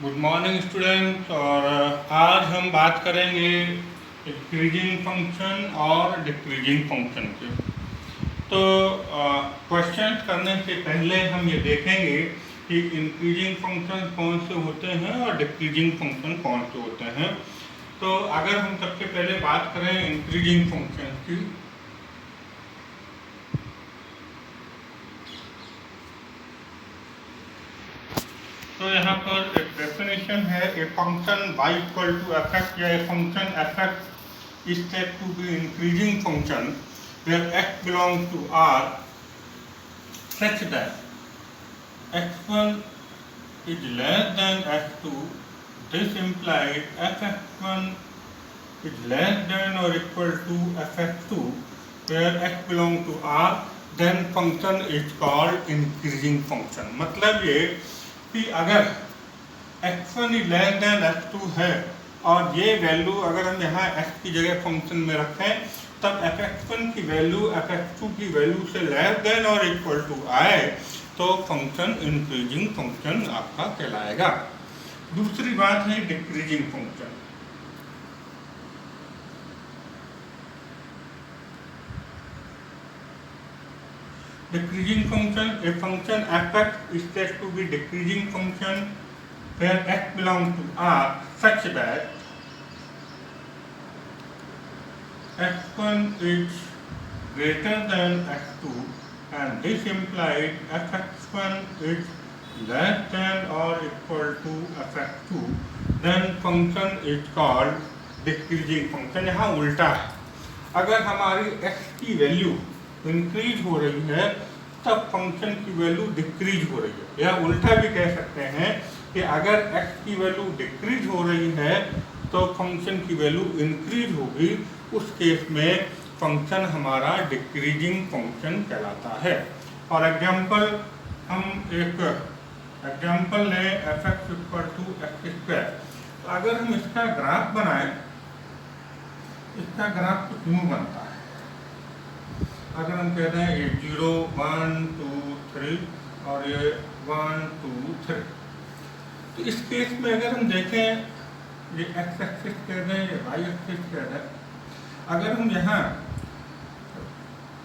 Good morning students. और आज हम बात करेंगे इंक्रीजिंग फंक्शन और डिक्रीजिंग फंक्शन के। तो क्वेश्चन करने से पहले हम ये देखेंगे कि इंक्रीजिंग फंक्शन कौन से होते हैं और डिक्रीजिंग फंक्शन कौन से होते हैं। तो अगर हम सबसे पहले बात करें इंक्रीजिंग फंक्शन की, तो यहाँ पर एक डेफिनेशन है, a function y equal to f x या a function f x is said to be increasing function where x belongs to R such that x1 is less than x2. This implies f(x1) is less than or equal to f(x2) where x belongs to R. Then function is called increasing function. मतलब ये कि अगर x1 is less than x2 है और ये value अगर हम यहाँ x की जगह फंक्शन में रखें तब f(x1) की वैल्यू f(x2) की वैल्यू से लेस देन और इक्वल टू आए तो फंक्शन इंक्रीजिंग फंक्शन आपका कहलाएगा। दूसरी बात है decreasing function. Decreasing function, a function f(x) is said to be decreasing function where x belongs to R such that x1 is greater than x2 and this implies f(x1) is less than or equal to f(x2). Then function is called decreasing function। यहाँ उल्टा है, अगर हमारी x की value increase हो रही है तब फंक्शन की वैल्यू डिक्रीज हो रही है, या उल्टा भी कह सकते हैं कि अगर x की वैल्यू डिक्रीज हो रही है तो फंक्शन की वैल्यू इंक्रीज होगी, उस केस में फंक्शन हमारा डिक्रीजिंग फंक्शन कहलाता है। फॉर एग्जांपल हम एक एग्जांपल लें f(x) इक्वल टू x²। तो अगर हम इसका ग्राफ बनाएं, इसका ग्राफ कुछ यूं बनता है। अगर हम कहते हैं ये 0 1 2 3 और ये 1 2 3, तो इस केस में अगर हम देखें ये x एक्सिस कह दें, ये y एक्सिस कह दें, अगर हम यहाँ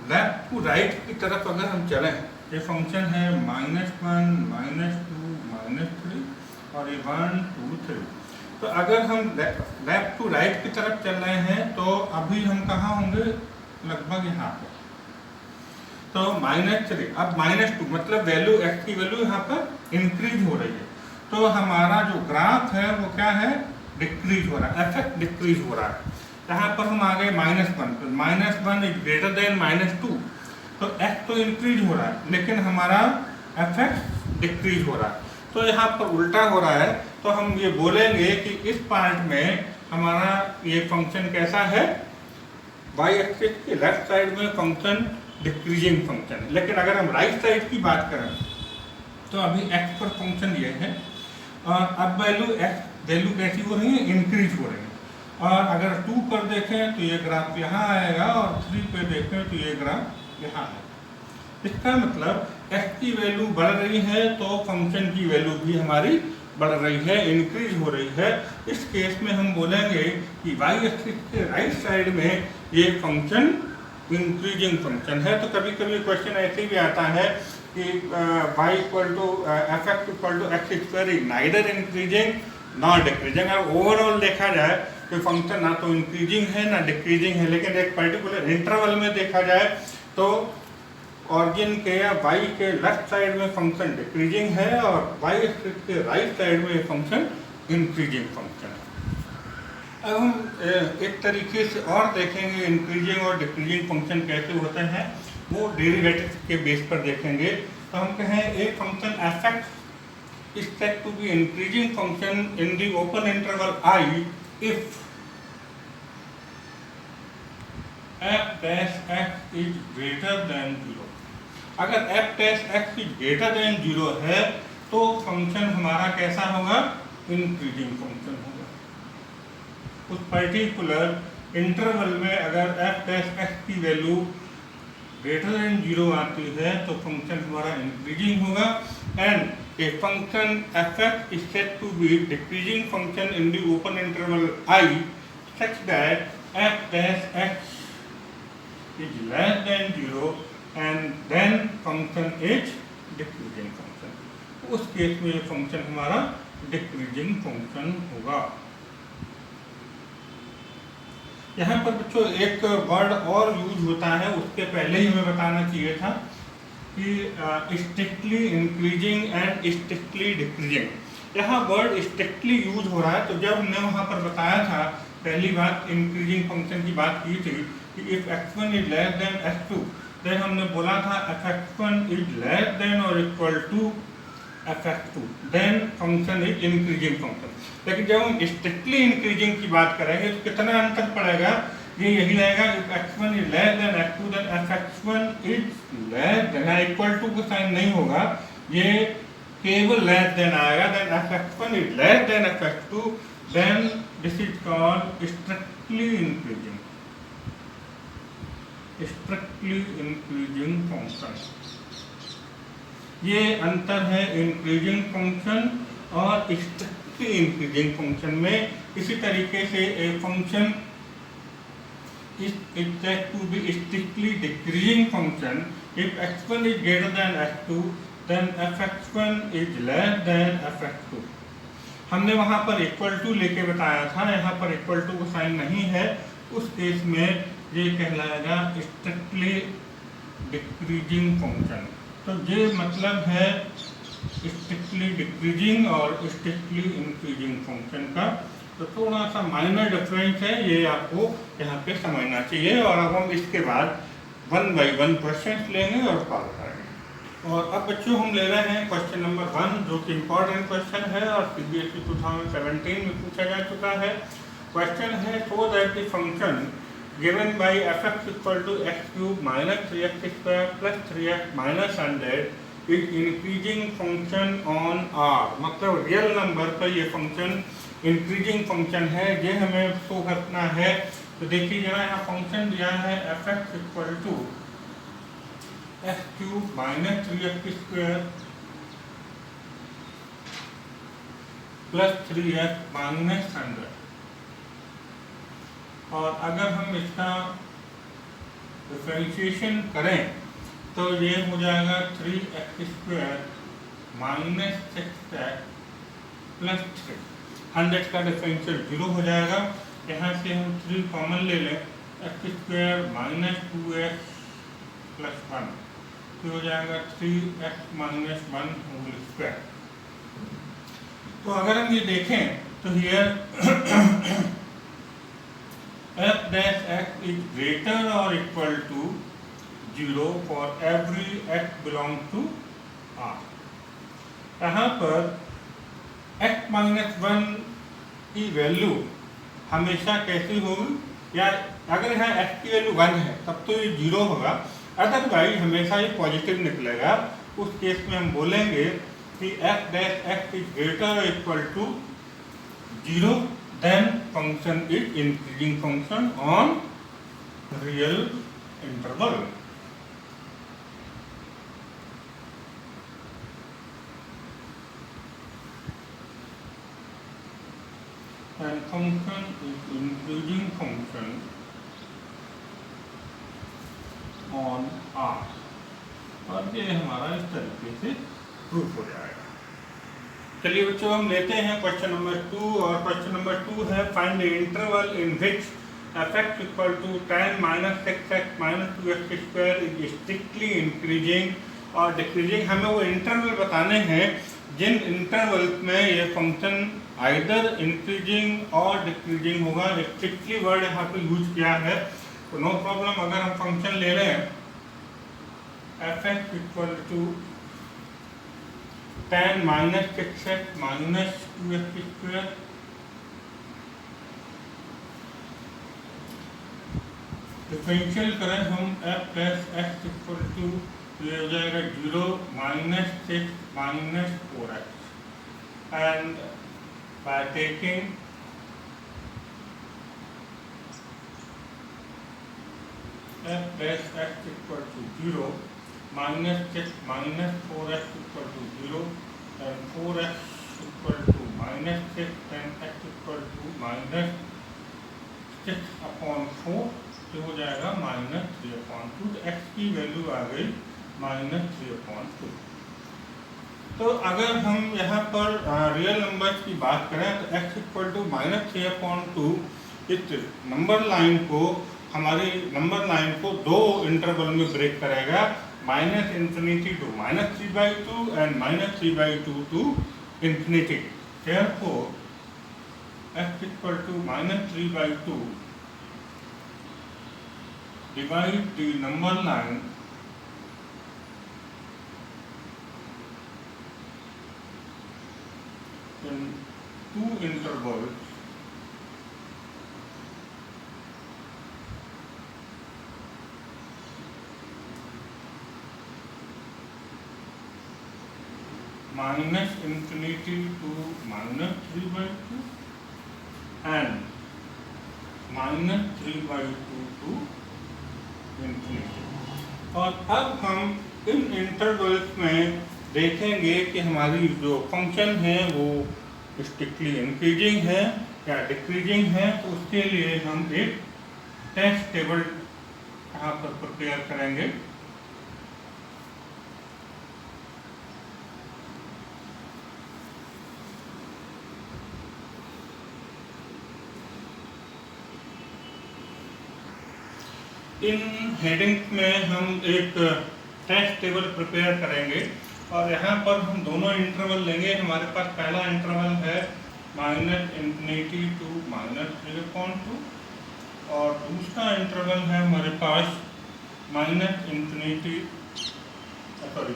लेफ्ट टू राइट की तरफ अगर हम चलें, ये फंक्शन है -1 -2 -3 और ये 1 2 3। तो अगर हम लेफ्ट टू राइट की तरफ चल रहे हैं तो अभी हम कहाँ होंगे, लगभग यहाँ पे। तो -3 अब -2 मतलब वैल्यू x की वैल्यू यहाँ पर इंक्रीज हो रही है, तो हमारा जो ग्राफ है वो क्या है, डिक्रीज हो रहा है, एफ डिक्रीज हो रहा है। यहाँ पर हम आ गए -1 -1 इज ग्रेटर देन -2, तो x तो इंक्रीज हो रहा है लेकिन हमारा एफ डिक्रीज हो रहा है। तो यहाँ पर उल्टा हो रहा है, तो हम ये बोलेंगे कि इस पार्ट में हमारा ये फंक्शन कैसा है, y एक्सिस के लेफ्ट साइड में फंक्शन डिक्रीजिंग फंक्शन है। लेकिन अगर हम राइट साइड की बात करें तो अभी x पर फंक्शन ये है और अब वैल्यू कैसी हो रही है, इंक्रीज हो रही है। और अगर 2 पर देखें तो ये ग्राफ यहाँ आएगा और 3 पे देखें तो ये ग्राफ यहाँ आएगा। इसका मतलब x की वैल्यू बढ़ रही है तो फंक्शन की वैल्यू भी हमारी बढ़ रही है, इंक्रीज हो रही है। इस केस में हम बोलेंगे कि y एक्सिस के राइट साइड में ये फंक्शन इंक्रीजिंग फंक्शन है। तो कभी कभी क्वेश्चन ऐसे भी आता है कि y equal to f(x) equal to x² is neither increasing not decreasing. अगर ओवरऑल देखा जाए तो फंक्शन ना तो इंक्रीजिंग है ना डिक्रीजिंग है, लेकिन एक पर्टिकुलर इंटरवल में देखा जाए तो ऑरिजिन के या y के लेफ्ट साइड में फंक्शन डिक्रीजिंग है और y एक्सिस के राइट साइड में फंक्शन इंक्रीजिंग फंक्शन है। अब हम एक तरीके से और देखेंगे इंक्रीजिंग और डिक्रीजिंग फंक्शन कैसे होते हैं, वो डेरिवेटिव के बेस पर देखेंगे। तो हम कहें एक function f(x) is said to be increasing function in the open interval I if f(x) is greater than 0। अगर f(x) is greater than 0 है तो फंक्शन हमारा कैसा होगा, इंक्रीजिंग फंक्शन होगा। उस पर्टिकुलर इंटरवल में अगर f(x) की वैल्यू ग्रेटर देन 0 आती है तो फंक्शन हमारा इंक्रीजिंग होगा, and a function f(x) is said to be decreasing function in the open interval I such that f(x) is less than 0 and then function is decreasing function। उस case में ये function हमारा decreasing function होगा। यहाँ पर बच्चों एक word और यूज होता है, उसके पहले ही हमें बताना चाहिए था कि strictly increasing and strictly decreasing. यहाँ वर्ड स्ट्रिक्टली यूज हो रहा है, तो जब हमने वहाँ पर बताया था पहली बात इंक्रीजिंग फंक्शन की बात की थी कि if x1 is less than x2, then हमने बोला था f(x1) इज लेस देन और equal to f(x2), then function is increasing function. लेकिन जब हम स्ट्रिक्टली इंक्रीजिंग की बात करेंगे तो कितना अंतर पड़ेगा, ये यही रहेगा if x1 is less than x2 then f(x1) is less than, equal to का साइन नहीं होगा, ये केवल लेस देन आएगा, then f(x1) is less than f(x2), then this is called strictly increasing, strictly increasing function. ये अंतर है increasing function और स्ट्रिक्टली इंक्रीजिंग फंक्शन में। इसी तरीके से a function is said to be strictly decreasing function if x1 is greater than x2 then f(x1) is less than f(x2)। हमने वहाँ पर इक्वल टू लेके बताया था, यहाँ पर इक्वल टू का साइन नहीं है, उस केस में ये कहलाएगा स्ट्रिक्टली डिक्रीजिंग फंक्शन। तो ये मतलब है स्ट्रिक्टली डिक्रीजिंग और स्ट्रिक्टली इंक्रीजिंग फंक्शन का। तो थोड़ा सा माइनर डिफरेंस है, ये आपको यहाँ पे समझना चाहिए। और अब हम इसके बाद 1 by 1 क्वेश्चन लेंगे और सॉल्व करेंगे। और अब बच्चों हम ले रहे हैं क्वेश्चन नंबर 1, जो कि इम्पोर्टेंट क्वेश्चन है और CBSE 2017 में पूछा जा चुका है। क्वेश्चन है so that the function given by f(x) equal to x cube minus 3x square plus 3x minus 100 is increasing function on R। मतलब रियल नंबर पर ये फंक्शन इंक्रीजिंग फंक्शन है, ये हमें शो करना है। तो देखिए जरा यहाँ फंक्शन दिया है f(x) equal to x cube minus 3x square plus 3x minus 100। और अगर हम इसका डिफरेंशिएशन करें तो ये हो जाएगा 3x square minus 6x plus 3। 100 का डिफरेंशियल 0 हो जाएगा। यहाँ से हम 3 कॉमन ले लें, x square minus 2x plus 1, तो हो जाएगा 3x माइनस 1 होल स्क्वायर। तो अगर हम ये देखें तो here f dash x is greater or equal to 0 for every x belong to R। यहाँ पर x माइनस 1 की वैल्यू हमेशा कैसी होगी, या अगर यहाँ x की वैल्यू 1 है तब तो ये 0 होगा, अदरवाइज हमेशा ये पॉजिटिव निकलेगा। उस केस में हम बोलेंगे कि f dash x is greater or equal to 0 then function is increasing function on real interval। and function is increasing function on R। और ये हमारा इस तरीके से प्रूफ हो जाएगा। चलिए बच्चों हम लेते हैं क्वेश्चन नंबर 2, और क्वेश्चन नंबर 2 है find the interval in which f(x) equal to tan minus 6x minus 2x square is strictly increasing और डिक्रीजिंग। हमें वो इंटरवल बताने हैं जिन इंटरवल में ये फंक्शन आइदर इंक्रीजिंग और डिक्रीजिंग होगा। स्ट्रिक्टली वर्ड यहाँ पे यूज किया है, तो नो प्रॉब्लम। अगर हम फंक्शन ले रहे हैं f(x) equal to tan minus 6x minus 2x square differential करें हम f plus x equal to ये हो जाएगा 0 minus 6 minus 4x and by taking f dash x equal to 0 minus 6 minus 4x equal to 0 and 4x equal to minus 6 and x equal to minus 6 upon 4 जो हो जाएगा minus 3 upon 2। तो x की value आ गई minus 3 upon 2। तो अगर हम यहाँ पर रियल नंबर्स की बात करें तो x equal to minus 3 upon 2 इस नंबर लाइन को, हमारी नंबर लाइन को दो इंटरवल में ब्रेक करेगा, minus infinity to minus 3/2 and minus 3/2 to infinity. Therefore x equal to minus 3/2 divide the number line in two intervals minus infinity to minus 3/2 and minus 3/2 to infinity। और अब हम इन intervals में देखेंगे कि हमारी जो फंक्शन है वो स्ट्रिक्टली इंक्रीजिंग है या डिक्रीजिंग है। तो उसके लिए हम एक टेस्ट टेबल यहाँ पर प्रिपेयर करेंगे। इन हेडिंग्स में हम एक टेस्ट टेबल प्रिपेयर करेंगे और यहाँ पर हम दोनों इंटरवल लेंगे। हमारे पास पहला इंटरवल है माइनस इंफिनिटी टू माइनस 3/2 और दूसरा इंटरवल है हमारे पास minus infinity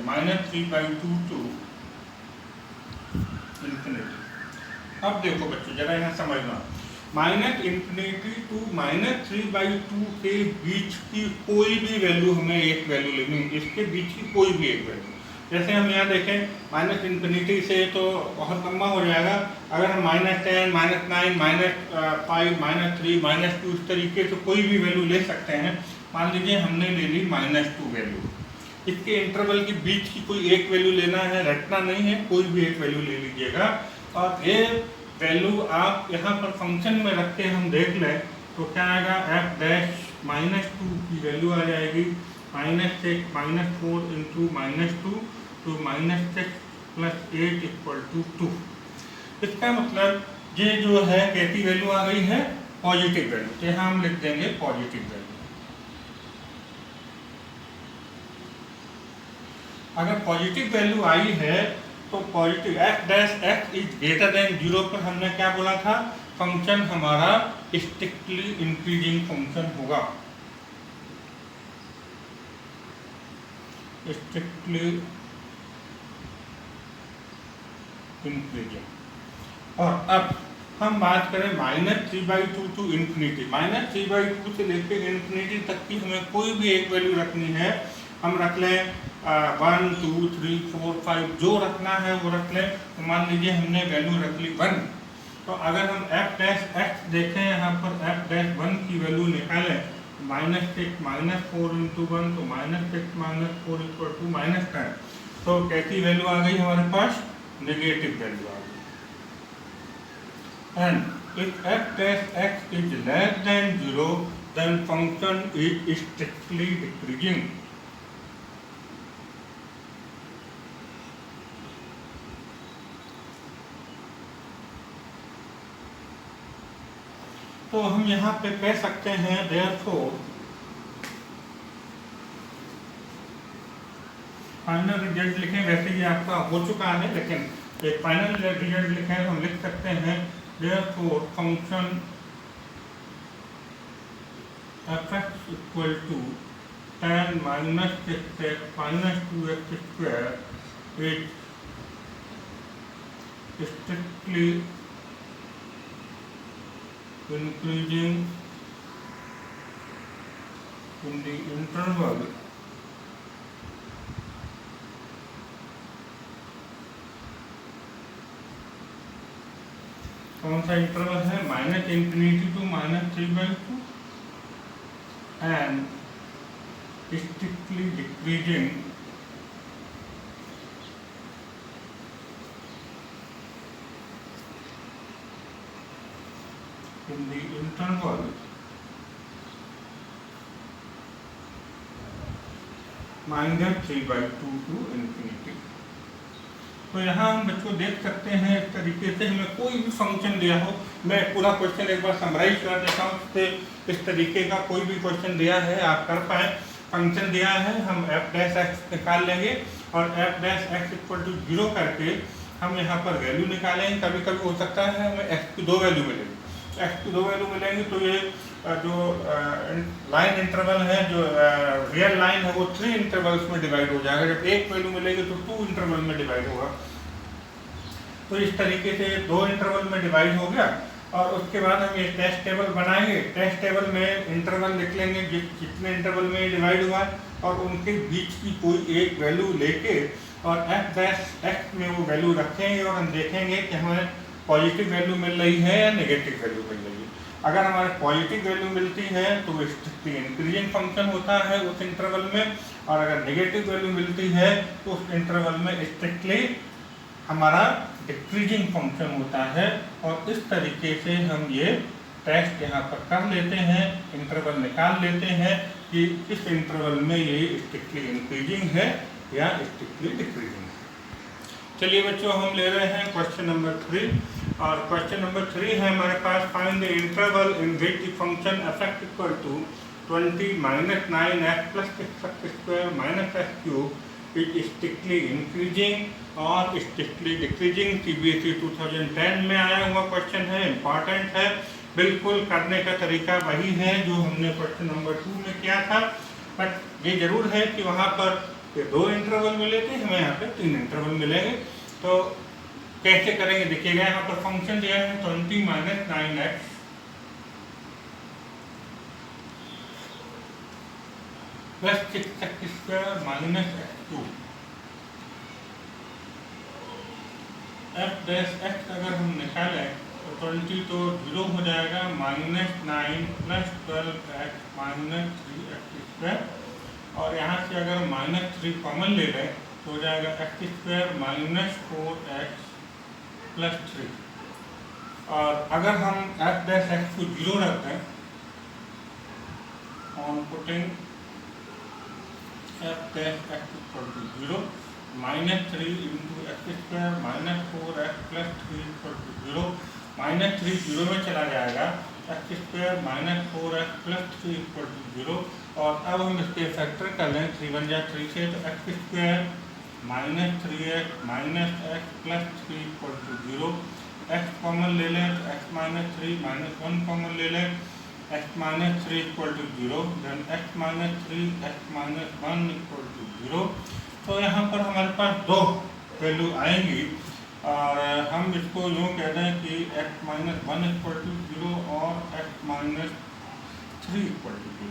minus 3/2 to infinity. अब देखो बच्चों जरा यहाँ समझना, माइनस इंफिनिटी टू माइनस 3/2 के बीच की कोई भी वैल्यू, हमें एक वैल्यू लेनी है, इसके बीच की कोई भी एक वैल्यू। जैसे हम यहाँ देखें माइनस इंफिनिटी से तो बहुत लंबा हो जाएगा। अगर हम -10 -9 -5 -3 -2 इस तरीके से कोई भी वैल्यू ले सकते हैं। मान लीजिए हमने ले ली -2 वैल्यू, इसके इंटरवल के बीच की कोई एक वैल्यू लेना है, रटना नहीं है, कोई भी एक वैल्यू ले लीजिएगा और ये वैल्यू आप यहाँ पर फंक्शन में रख के हम देख लें तो क्या आएगा, f डैश -2 की वैल्यू आ जाएगी -6 -4 इंटू -2 तो -6 + 8 = 2। इसका मतलब ये जो है कैसी वैल्यू आ गई है, पॉजिटिव वैल्यू। तो यहाँ हम लिख देंगे पॉजिटिव वैल्यू। अगर पॉजिटिव वैल्यू आई है तो positive f dash x is greater than 0 पर हमने क्या बोला था, फंक्शन हमारा स्ट्रिक्टली इंक्रीजिंग फंक्शन होगा, स्ट्रिक्टली इंक्रीजिंग। और अब हम बात करें -3/2 टू इंफिनिटी। -3/2 से लेकर इंफिनिटी तक की हमें कोई भी एक वैल्यू रखनी है, हम रख लें 1 2 3 4 5 जो रखना है वो रख लें। तो मान लीजिए हमने वैल्यू रख ली 1, तो अगर हम f डैश x देखें यहाँ पर f डैश 1 की वैल्यू निकालें, -6 -4 इंटू 1 तो -6 -4 = -10। तो कैसी वैल्यू आ गई हमारे पास, नेगेटिव वैल्यू आ गई। And if f dash x is less than 0 then function is strictly decreasing. तो हम यहाँ पे कह सकते हैं therefore फाइनल रिजल्ट लिखें, वैसे ही आपका हो चुका है लेकिन एक फाइनल रिजल्ट लिखें तो हम लिख सकते हैं therefore function f(x) = tan -6x -2x² is strictly increasing in the interval कौन सा इंटरवल है, -∞ to -3/2 and strictly decreasing in the interval -3/2 to infinity। तो यहाँ हम बच्चों देख सकते हैं इस तरीके से हमें कोई भी फंक्शन दिया हो, मैं पूरा क्वेश्चन एक बार समराइज कर देता हूँ, इस तरीके का कोई भी क्वेश्चन दिया है आप कर पाए। फंक्शन दिया है, हम f' निकाल लेंगे और f' = 0 करके हम यहाँ पर वैल्यू निकालेंगे। कभी कभी हो सकता है हमें x की 2 वैल्यू मिलेगी, x की 2 वैल्यू मिलेंगी तो ये जो लाइन इंटरवल है, जो रियल लाइन है, वो 3 इंटरवल्स में डिवाइड हो जाएगा। जब एक वैल्यू मिलेगी तो 2 इंटरवल में डिवाइड होगा। तो इस तरीके से 2 इंटरवल में डिवाइड हो गया और उसके बाद हम ये टेस्ट टेबल बनाएंगे। टेस्ट टेबल में इंटरवल लिख लेंगे जितने इंटरवल में डिवाइड हुआ है और उनके बीच की कोई एक वैल्यू लेके और f' में वो वैल्यू रखेंगे और हम देखेंगे कि हमें पॉजिटिव वैल्यू मिल रही है या नेगेटिव वैल्यू मिल रही है। अगर हमारे पॉजिटिव वैल्यू मिलती है तो वो स्ट्रिक्टली इंक्रीजिंग फंक्शन होता है उस इंटरवल में, और अगर नेगेटिव वैल्यू मिलती है तो उस इंटरवल में स्ट्रिक्टली हमारा डिक्रीजिंग फंक्शन होता है। और इस तरीके से हम ये टेस्ट यहाँ पर कर लेते हैं, इंटरवल निकाल लेते हैं कि इस इंटरवल में ये स्ट्रिक्टली इंक्रीजिंग है या स्ट्रिक्टली डिक्रीजिंग है। चलिए बच्चों हम ले रहे हैं क्वेश्चन नंबर 3, और क्वेश्चन नंबर 3 है हमारे पास, find the interval in which the function f(x) = 20 - 9x + 6x² - x³ is strictly increasing और स्ट्रिक्टली डिक्रीजिंग। CBSE 2010 में आया हुआ क्वेश्चन है, इंपॉर्टेंट है। बिल्कुल करने का तरीका वही है जो हमने क्वेश्चन नंबर 2 में किया था, बट ये जरूर है कि वहाँ पर 2 इंटरवल मिले थे, हमें यहाँ पे 3 इंटरवल मिलेंगे। तो कैसे करेंगे देखिएगा, यहाँ पर फंक्शन दिया है 20 - 9x + 6x² - x³ f' अगर हम निकालें तो 20 तो 0 हो जाएगा, -9 + 12x - 3x², और यहाँ से अगर -3 कॉमन ले लें तो हो जाएगा x² - 4x + 3। और अगर हम f' को 0 रख दें, on putting f' = 0, -3 × x² - 4x + 3 = 0, -3 0 में चला जाएगा, x² - 4x + 3 = 0। और अब हम इसके फैक्टर कर लें, 3 × 1 = 3 से, तो x² - 3x - x + 3 = 0। x common ले लें तो x - 3 - 1 कॉमन ले लें, x - 3 = 0, देन x - 3 x - 1 = 0। तो यहाँ पर हमारे पास 2 वैल्यू आएंगी और हम इसको यूँ कह दें कि x - 1 = 0 और x - 3 = 0।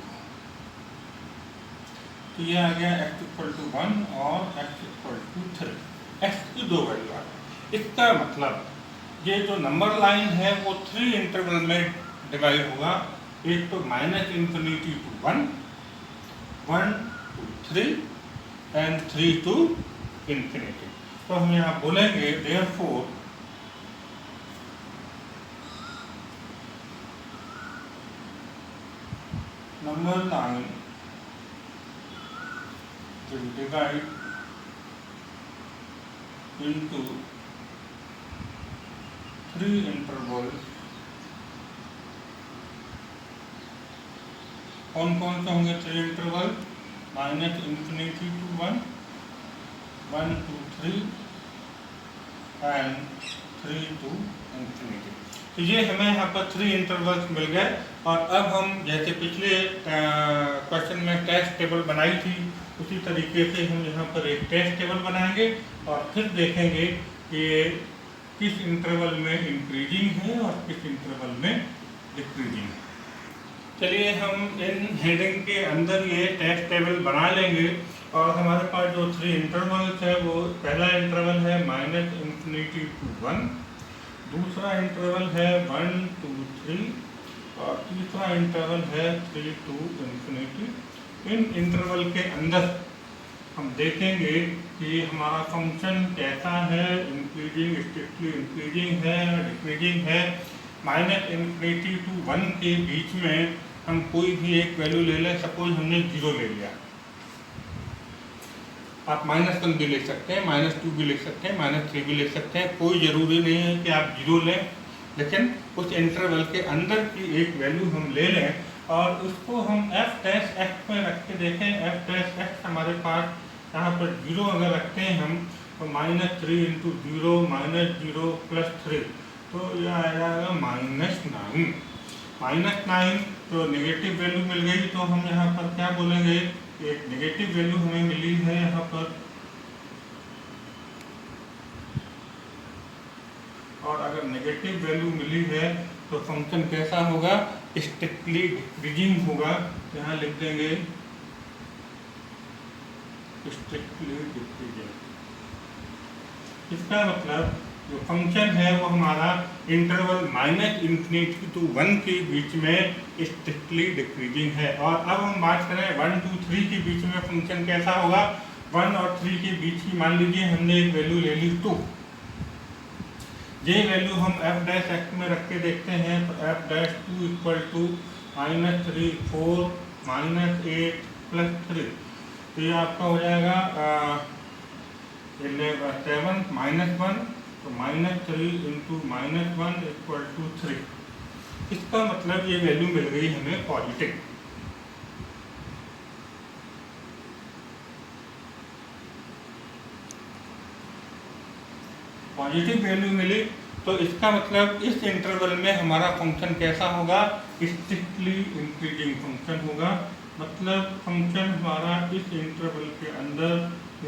तो ये आ गया x = 1 और x = 3, x की 2 वैल्यू आ गई। इसका मतलब ये जो नंबर लाइन है वो 3 इंटरवल में डिवाइड होगा, एक तो -∞ to 1, 1 to 3 and 3 to infinity। तो हम यहाँ बोलेंगे therefore number line will divide into 3 intervals। कौन कौन से होंगे 3 interval? -∞ to 1, 1 to 3 and 3 to infinity। तो ये हमें यहाँ पर 3 इंटरवल्स मिल गए। और अब हम जैसे पिछले क्वेश्चन में टेस्ट टेबल बनाई थी, उसी तरीके से हम यहाँ पर एक टेस्ट टेबल बनाएंगे और फिर देखेंगे कि किस इंटरवल में इंक्रीजिंग है और किस इंटरवल में डिक्रीजिंग है। चलिए हम इन हेडिंग के अंदर ये टेस्ट टेबल बना लेंगे और हमारे पास जो 3 इंटरवल्स है वो पहला इंटरवल है -∞ to 1, दूसरा इंटरवल है 1 to 3 और तीसरा इंटरवल है 3 to infinity। इन इंटरवल के अंदर हम देखेंगे कि हमारा फंक्शन कैसा है, इंक्रीजिंग, स्ट्रिक्टली इंक्रीजिंग है, डिक्रीजिंग है। माइनस इन्फिनिटी टू 1 के बीच में हम कोई भी एक वैल्यू ले लें, सपोज हमने 0 ले लिया, आप -1 भी ले सकते हैं, -2 भी ले सकते हैं, -3 भी ले सकते हैं, कोई ज़रूरी नहीं है कि आप 0 लें, लेकिन उस इंटरवल के अंदर की एक वैल्यू हम ले लें और उसको हम f' में रख के देखें। f' हमारे पास यहाँ पर 0 अगर रखते हैं हम, तो -3 × 0 -0 + 3, तो यह आ जाएगा -9। -9 तो नेगेटिव वैल्यू मिल गई, तो हम यहाँ पर क्या बोलेंगे, एक नेगेटिव वैल्यू हमें मिली है यहाँ पर, और अगर नेगेटिव वैल्यू मिली है तो फंक्शन कैसा होगा, स्ट्रिक्टली डिक्रीजिंग होगा। यहाँ लिख देंगे स्ट्रिक्टली डिक्रीजिंग। इसका मतलब जो फंक्शन है वो हमारा इंटरवल -इन्फिनिटी टू 1 के बीच में स्ट्रिक्टली डिक्रीजिंग है। और अब हम बात करें 1 2 3 के बीच में फंक्शन कैसा होगा। 1 और 3 के बीच की मान लीजिए हमने एक वैल्यू ले ली 2, ये वैल्यू हम f' में रख के देखते हैं, तो f'2 = -3 4 -8 + 3, तो ये आपका हो जाएगा 7 -1, तो -3 × -1 = 3। इसका मतलब ये वैल्यू मिल गई हमें पॉजिटिव। पॉजिटिव वैल्यू मिली, तो इसका मतलब इस इंटरवल में हमारा फंक्शन कैसा होगा, स्ट्रिक्टली इंक्रीजिंग फंक्शन होगा। मतलब फंक्शन हमारा इस इंटरवल के अंदर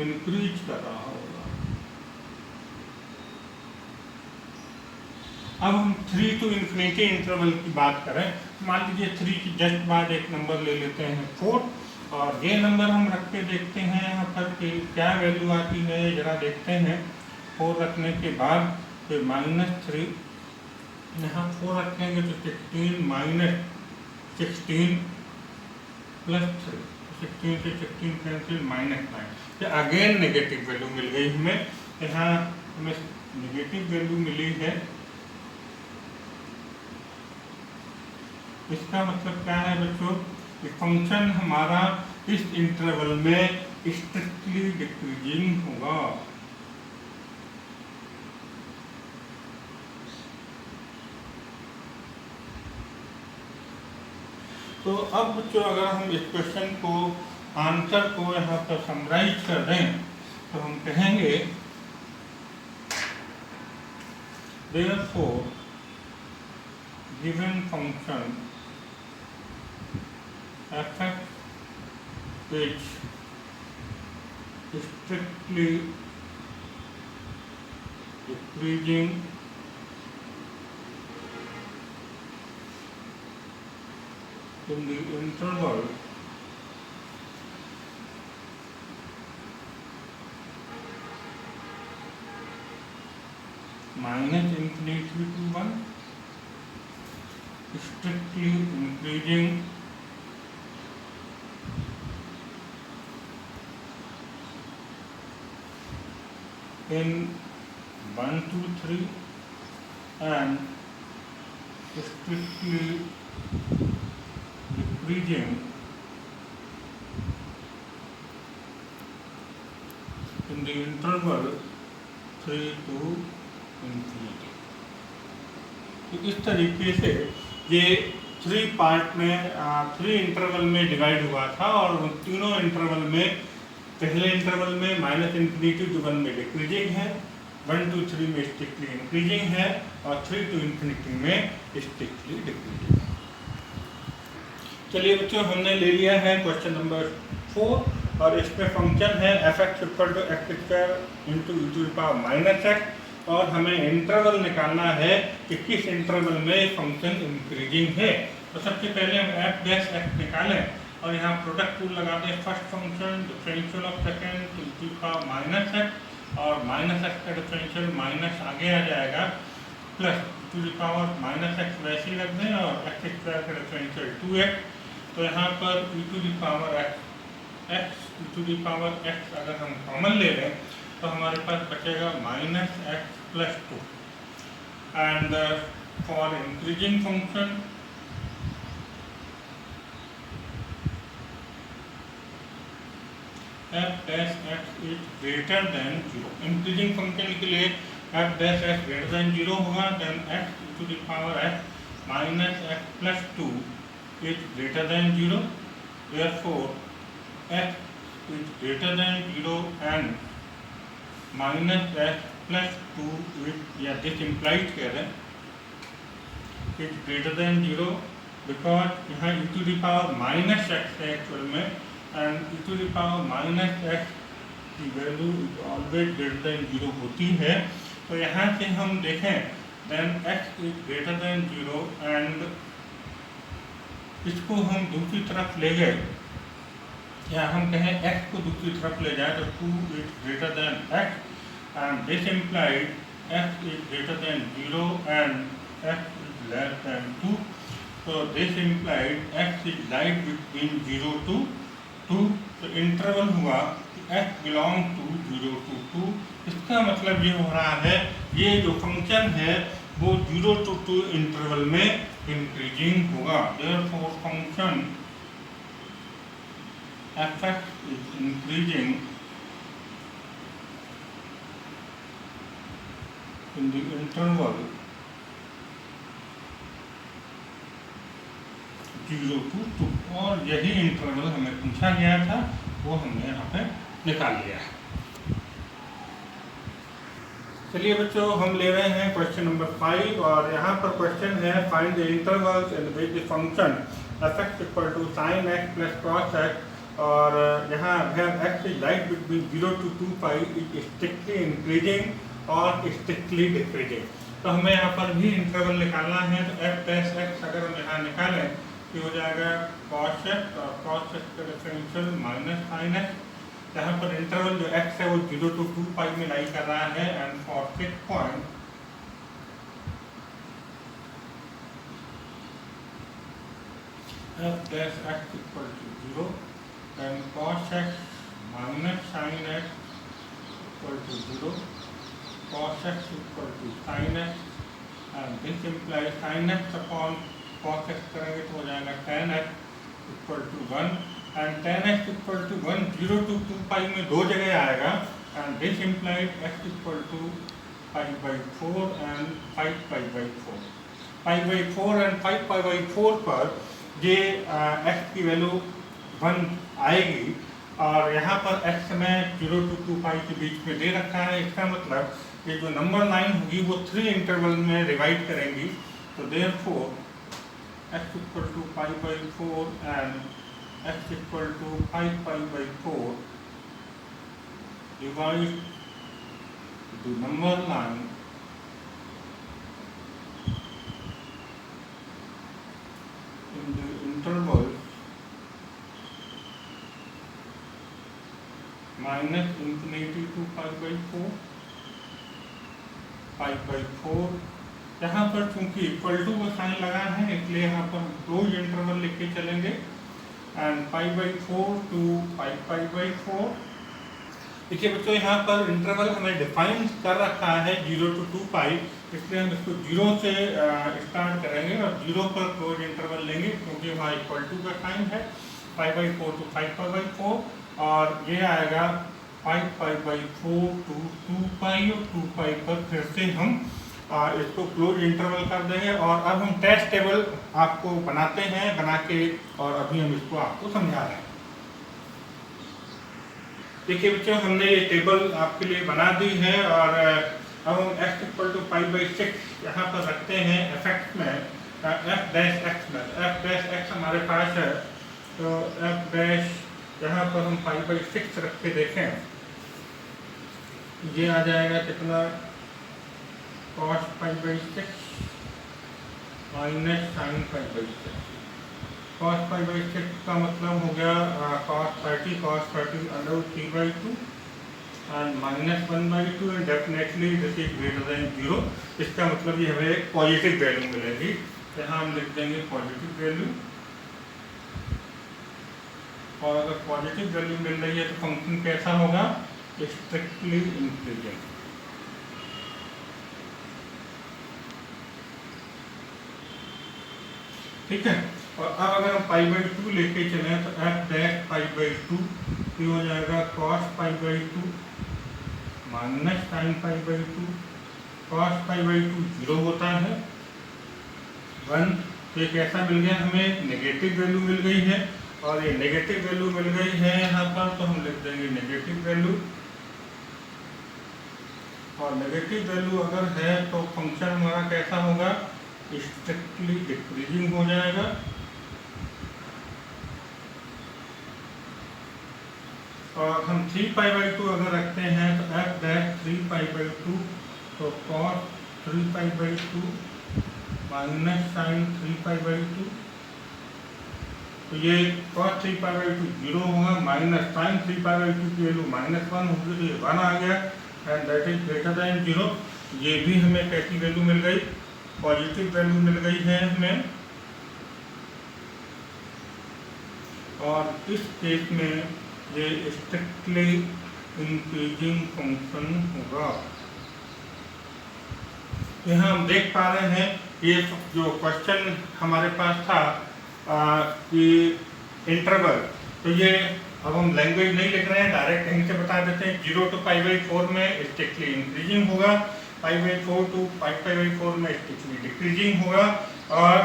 इंक्रीज कर रहा होगा। अब हम 3 to इन्फिनिटी इंटरवल की बात करें, मान लीजिए 3 की जस्ट बाद एक नंबर ले लेते हैं 4, और ये नंबर हम रख के देखते हैं यहाँ पर कि क्या वैल्यू आती है, जरा देखते हैं। 4 रखने के बाद फिर -3, यहाँ 4 रखेंगे तो 16 -16 + 3, 16 से 16 कैंसिल, -9। ये अगेन नेगेटिव वैल्यू मिल गई हमें, यहाँ हमें नेगेटिव वैल्यू मिली है। इसका मतलब क्या है बच्चों, कि फंक्शन हमारा इस इंटरवल में स्ट्रिक्टली डिक्रीजिंग होगा। तो अब बच्चों अगर हम इस क्वेश्चन को, आंसर को यहाँ पर समराइज कर दें, तो हम कहेंगे therefore given function f(x) is strictly decreasing in the interval -infinity to 1, strictly increasing in 1 2 3 and strictly decreasing in the interval 3 to infinity। तो इस तरीके से ये 3 पार्ट में 3 इंटरवल में डिवाइड हुआ था, और उन तीनों इंटरवल में, पहले इंटरवल में -इन्फिनिटी टू 1 में डिक्रीजिंग है, 1 2 3 में स्ट्रिक्टली इंक्रीजिंग है, और 3 to इन्फिनिटी में स्ट्रिक्टली डिक्रीजिंग है। चलिए बच्चों, हमने ले लिया है क्वेश्चन नंबर 4, और इसमें फंक्शन है f(x) = x² × e⁻⁻x, और हमें इंटरवल निकालना है कि किस इंटरवल में फंक्शन इंक्रीजिंग है। तो सबसे पहले हम f' निकालें, और यहाँ प्रोडक्ट रूल लगाते हैं। First function differential of second e⁻⁻x, और -x का डिफरेंशियल माइनस आगे आ जाएगा, प्लस e⁻⁻x वैसे ही रख दें, और x² का डिफरेंशियल 2x। तो यहाँ पर e⁻x x to the power x अगर हम कॉमन ले लें तो हमारे पास बचेगा minus x plus 2 and for increasing function f dash x is greater than 0. Increasing function के लिए f dash x greater than 0 होगा, then x to the power x minus x plus 2 is greater than 0. Therefore, x is greater than 0 and minus x plus 2 is, yeah, this implies here is greater than 0 because यहाँ e to the power minus x है actual में, and e to the power minus x की value always greater than 0 होती है। तो यहाँ से हम देखें then x is greater than 0 and इसको हम दूसरी तरफ ले गए, या हम कहें x को दूसरी तरफ ले जाए तो 2 is greater than x and this implied x is greater than 0 and x is less than 2. So this implied x is lies between 0 to 2. तो इंटरवल हुआ x बिलोंग टू 0 to 2। इसका मतलब ये हो रहा है ये जो फंक्शन है वो 0 to 2 इंटरवल में इंक्रीजिंग होगा। Therefore function f(x) is increasing in the interval 0 to 2 और यही इंटरवल हमें पूछा गया था वो हमने यहाँ पे निकाल लिया है। चलिए बच्चों हम ले रहे हैं क्वेश्चन नंबर 5 और यहाँ पर क्वेश्चन है find the intervals in which the function f(x) equal to sin x plus cos x और यहाँ x is like between 0 to 2 pi is strictly increasing और स्ट्रिक्टली डिक्रीजिंग। तो हमें यहाँ पर भी इंटरवल निकालना है तो f डैश x अगर हम यहाँ निकालें तो हो जाएगा cos x और cos x का डिफरेंशियल माइनस sin x। यहाँ पर इंटरवल जो x है वो 0 to 2 पाई में लाई कर रहा है and for 6 point f dash x equal to 0 and cos x minus sin x equal to 0, cos x equal to sin x and this implies sin x upon cos x करेंगे तो हो जाएगा tan x equal to 1 and tan x equal to 1 0 to 2 pi में दो जगह आएगा and this implied x equal to pi by 4 and 5 pi by 4। Pi by 4 and 5 pi by 4 पर ये x की वैल्यू 1 आएगी और यहाँ पर x में 0 to 2 पाई के बीच में दे रखा है। इसका मतलब ये जो नंबर लाइन होगी वो 3 इंटरवल में डिवाइड करेंगी। तो therefore x equal to pi by 4 and x equal to 5 pi by 4 divide the number line in the interval minus infinity to pi by 4 pi by 4। यहाँ पर चूंकि इक्वल टू का sign लगा है इसलिए यहाँ पर क्लोज इंटरवल लेके चलेंगे and pi by 4 to pi by 4। देखिए बच्चों यहाँ पर इंटरवल हमें डिफाइन कर रखा है 0 to 2 पाई, इसलिए हम इसको 0 से स्टार्ट करेंगे और 0 पर क्लोज इंटरवल लेंगे क्योंकि वहाँ इक्वल टू का साइन है। Pi by 4 to 5 pi by 4 और ये आएगा 5 पाई बाई 4 टू 2 पाई और 2 पाई पर फिर से हम इसको क्लोज इंटरवल कर देंगे और अब हम टेस्ट टेबल आपको बनाते हैं बना के और अभी हम इसको आपको समझा रहे हैं। देखिए बच्चों हमने ये टेबल आपके लिए बना दी है और अब हम x equal to pi by 6 यहाँ पर रखते हैं f(x) में f डैश x में f डैश x हमारे पास है तो f डैश यहाँ पर हम पाई बाई 6 रख के देखें ये आ जाएगा कितना cos pi by 6 minus sine pi by 6। cos pi by 6 का मतलब हो गया cos 30 under 3 by 2 and minus 1 by 2 and definitely this is greater than 0। इसका मतलब ये हमें एक पॉजिटिव वैल्यू मिलेगी। यहाँ हम लिख देंगे पॉजिटिव वैल्यू और अगर पॉजिटिव वैल्यू मिल रही है तो फंक्शन कैसा होगा, स्ट्रिक्टली इंक्रीजिंग। ठीक है। और अब अगर हम पाई बाई 2 लेके चलें तो एफ डैश पाई बाई 2 ये हो जाएगा cos pi by 2 minus sine pi by 2। Cos pi by 2 zero होता है 1, तो एक ऐसा मिल गया, हमें नेगेटिव वैल्यू मिल गई है। और ये नेगेटिव वैल्यू मिल गई है यहाँ पर, तो हम लिख देंगे नेगेटिव वैल्यू। और नेगेटिव वैल्यू अगर है तो फंक्शन हमारा कैसा होगा, स्ट्रिक्टली डिक्रीजिंग हो जाएगा। और हम 3 पाई बाई 2 अगर रखते हैं तो एफ डैश 3 पाई बाई 2 तो cos 3 pi by 2 minus sine 3 pi by 2। तो ये cos 3 पाई बाई 2 जीरो होगा, माइनस साइन 3 पाई बाई 2 की वैल्यू -1 होगी, तो ये 1 आ गया and that is greater than 0। ये भी हमें कैसी वैल्यू मिल गई, पॉजिटिव वैल्यू मिल गई है हमें। और इस केस में ये स्ट्रिक्टली इंक्रीजिंग फंक्शन होगा। यहाँ हम देख पा रहे हैं ये जो क्वेश्चन हमारे पास था कि इंटरवल, तो ये अब हम लैंग्वेज नहीं लिख रहे हैं, डायरेक्ट यहीं से बता देते हैं। 0 to पाई बाई 4 में स्ट्रिक्टली इंक्रीजिंग होगा, पाई बाई 4 to 5 पाई बाई 4 में स्ट्रिक्टली डिक्रीजिंग होगा, और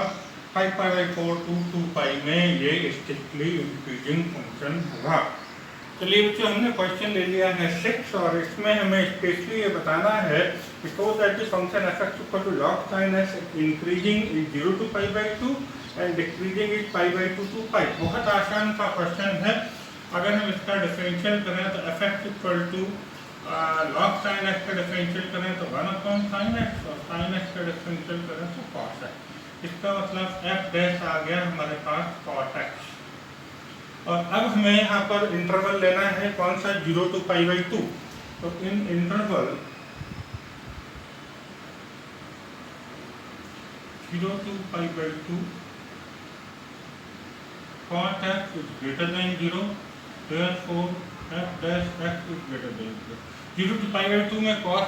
5 पाई बाई 4 to 2 पाई में ये स्ट्रिक्टली इंक्रीजिंग फंक्शन होगा। चलिए बच्चों, हमने क्वेश्चन ले लिया है 6 और इसमें हमें स्पेशली ये बताना है कि so that the function f x equal to log sin x increasing is 0 to pi by 2 and decreasing is pi by 2 to pi. बहुत आसान सा क्वेश्चन है। अगर हम इसका डिफरेंशियल करें तो f x equal to log sin x का डिफरेंशियल करें तो 1/sin x और sin x का डिफरेंशियल करें तो cos x। इसका मतलब f डैश आ गया हमारे पास cos x। और अब हमें यहाँ पर इंटरवल लेना है कौन सा, 0 to पाई बाई 2। तो इन interval 0 to pi by 2 cos x is greater than 0, therefore f dash x is greater than 0। 0 to pi by 2 में cos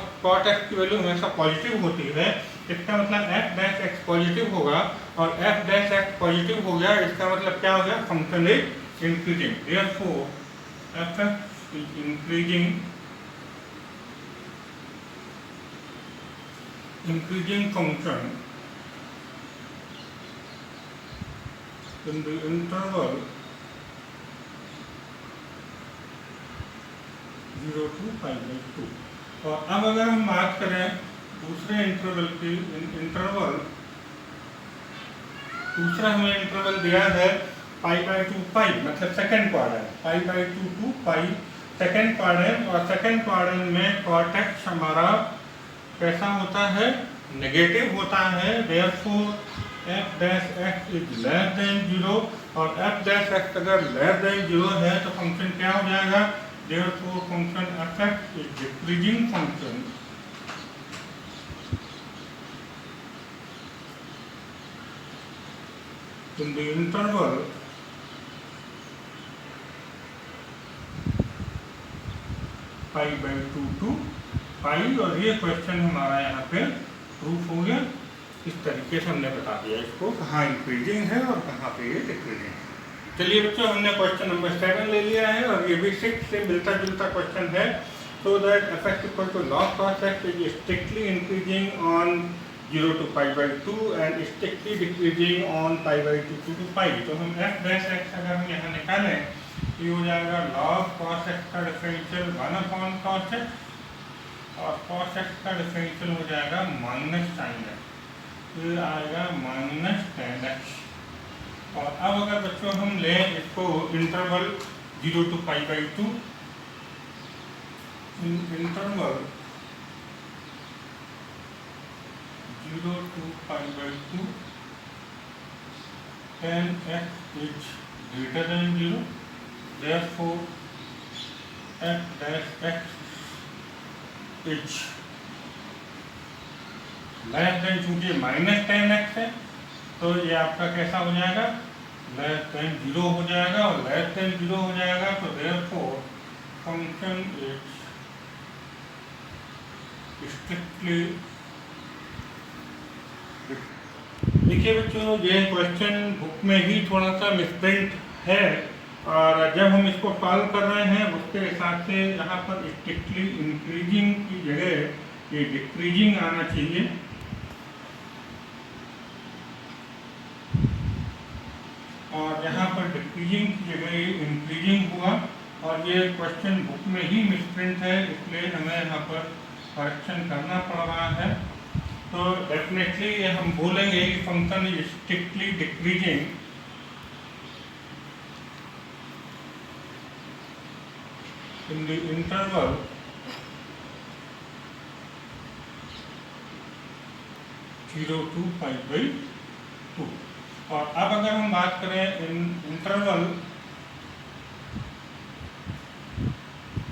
x की वैल्यू हमेशा पॉजिटिव होती है, इसका मतलब f dash x पॉजिटिव होगा, और f dash x पॉजिटिव हो गया, इसका मतलब क्या हो गया, function is increasing, therefore f(x) is increasing function in the interval 0 to pi by 2। और अब अगर हम बात करें दूसरे इंटरवल की, दूसरा हमें इंटरवल दिया है पाई बाई 2 पाई, मतलब second quadrant, pi by 2 to pi second quadrant. और सेकेंड क्वाड्रेंट में cot x हमारा कैसा होता है, नेगेटिव होता है, therefore f dash x is less than 0। और f dash x अगर less than 0 है तो फंक्शन क्या हो जाएगा, therefore function f(x) is decreasing function in the interval pi by 2 to पाई। और ये क्वेश्चन हमारा यहाँ पे प्रूफ हो गया। इस तरीके से हमने बता दिया इसको कहाँ इंक्रीजिंग है और कहाँ पे ये डिक्रीजिंग है। चलिए बच्चों, हमने क्वेश्चन नंबर 7 ले लिया है और ये भी 6 से मिलता जुलता क्वेश्चन है। So that f(x) equal to log cos x is strictly increasing on 0 to pi by 2 and strictly decreasing on pi by 2 to pi. तो हम f dash x अगर हम यहाँ निकालें ये हो जाएगा log cos x का डिफरेंशियल 1/cos x, और cos x का डिफरेंशियल हो जाएगा -sin x, फिर आएगा -tan x। और अब अगर बच्चों हम लें इसको interval 0 to pi by 2, interval 0 to pi by 2 tan x is greater than 0, therefore f dash x is less than, चूंकि -tan x है तो ये आपका कैसा हो जाएगा, लेस देन 0 हो जाएगा, और लेस देन 0 हो जाएगा तो देयरफॉर फंक्शन इज स्ट्रिक्टली। देखिए बच्चों, ये क्वेश्चन बुक में ही थोड़ा सा मिसप्रिंट है, और जब हम इसको सॉल्व कर रहे हैं उसके हिसाब से यहाँ पर स्ट्रिक्टली इंक्रीजिंग की जगह ये डिक्रीजिंग आना चाहिए। और यहाँ पर डिक्रीजिंग की जगह ये इंक्रीजिंग हुआ, और ये क्वेश्चन बुक में ही मिसप्रिंट है, इसलिए हमें यहाँ पर करेक्शन करना पड़ रहा है। तो डेफिनेटली हम बोलेंगे कि function is strictly decreasing in the interval (0 to π/2). और अब अगर हम बात करें इंटरवल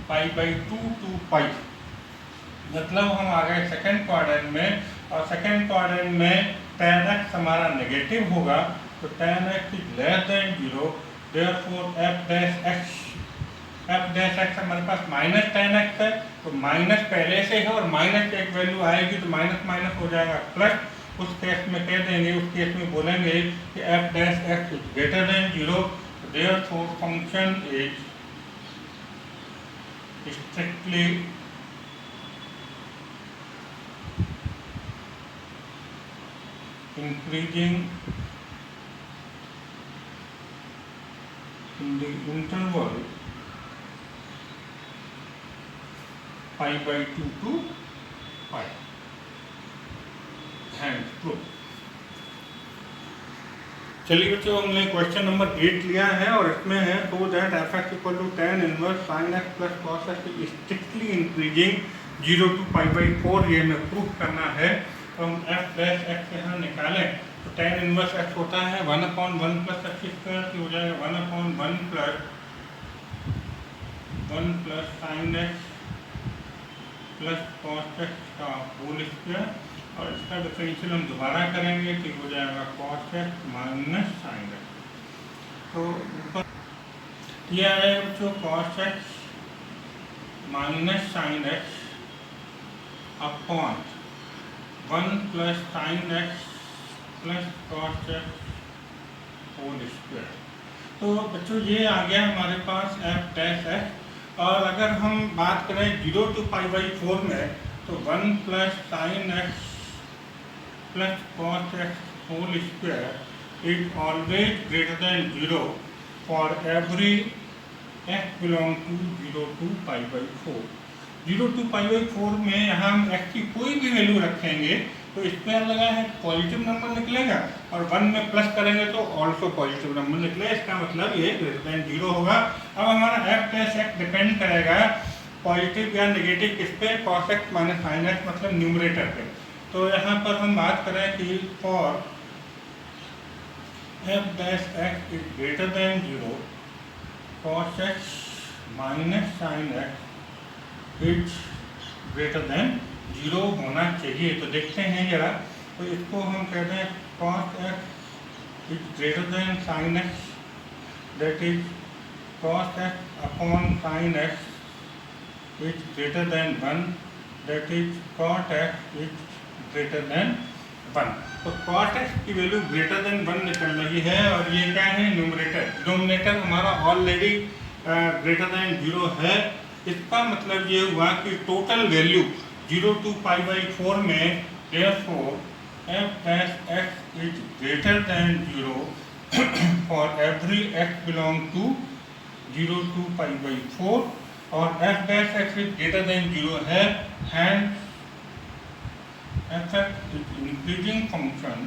π/2 टू π, मतलब हम आ गए सेकेंड क्वाड्रेंट में, और सेकेंड क्वाड्रेंट में tan x हमारा नेगेटिव होगा, तो tan x is less than 0, therefore f dash x हमारे पास माइनस tan x है, तो माइनस पहले से है और माइनस एक वैल्यू आएगी तो माइनस माइनस हो जाएगा प्लस। उस केस में कह देंगे, उस केस में बोलेंगे कि f dash x is greater than 0, therefore function is strictly increasing in the interval π/2 to π। चलिए बच्चों, हमने क्वेश्चन नंबर 8 लिया है, और इसमें है so that f x equal to tan inverse sin x plus cos x is strictly increasing 0 to π/4, ये हमें प्रूफ करना है। तो हम f डैश x यहाँ निकालें तो tan इनवर्स x होता है 1/1 प्लस x स्क्वायर, की हो जाएगा 1/1 plus sin x plus cos x का होल स्क्वायर, और इसका डिफरेंशियल हम दोबारा करेंगे तो हो जाएगा cos x minus sin x। तो ऊपर ये आएगा बच्चों cos x minus sin x upon 1 plus sin x plus cos x whole square. तो बच्चों ये आ गया हमारे पास f डैश x, और अगर हम बात करें 0 to π/4 में तो 1 plus sin x plus cos x whole square is always greater than 0 for every x belong to 0 to π/4। 0 to π/4 में यहाँ हम x की कोई भी वैल्यू रखेंगे तो स्क्वायर लगा है पॉजिटिव नंबर निकलेगा, और 1 में प्लस करेंगे तो ऑल्सो पॉजिटिव नंबर निकलेगा, इसका मतलब ये ग्रेटर देन 0 होगा। अब हमारा f डैश x डिपेंड करेगा पॉजिटिव या नेगेटिव किस पे, cos x minus sin x, मतलब न्यूमरेटर पे। तो यहाँ पर हम बात करें कि for f dash x is greater than 0 cos x minus sin x is greater than 0 होना चाहिए। तो देखते हैं जरा, तो इसको हम कहते हैं cos x is greater than sin x, that is cos x upon sin x is greater than 1, that is cot x is greater than 1। तो cot x की वैल्यू ग्रेटर देन 1 निकल रही है, और ये क्या है न्यूमरेटर, डिनोमिनेटर हमारा ऑलरेडी ग्रेटर देन 0 है। इसका मतलब ये हुआ कि टोटल वैल्यू 0 to π/4 में therefore f dash x is greater than 0 for every x belong to 0 to π/4, और f dash x is greater than 0 है, hence f x is increasing function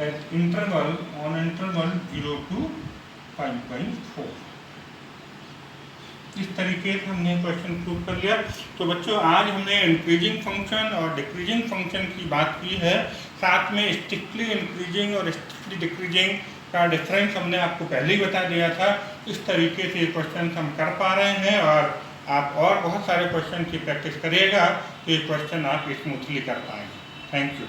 at interval 0 to π/4। इस तरीके से हमने question prove कर लिया। तो बच्चों, आज हमने इंक्रीजिंग फंक्शन और डिक्रीजिंग फंक्शन की बात की है, साथ में स्ट्रिक्टली इंक्रीजिंग और स्ट्रिक्टली डिक्रीजिंग का डिफरेंस हमने आपको पहले ही बता दिया था। इस तरीके से क्वेश्चन हम कर पा रहे हैं, और आप और बहुत सारे क्वेश्चन की प्रैक्टिस करिएगा तो ये क्वेश्चन आप स्मूथली कर पाएंगे। Thank you.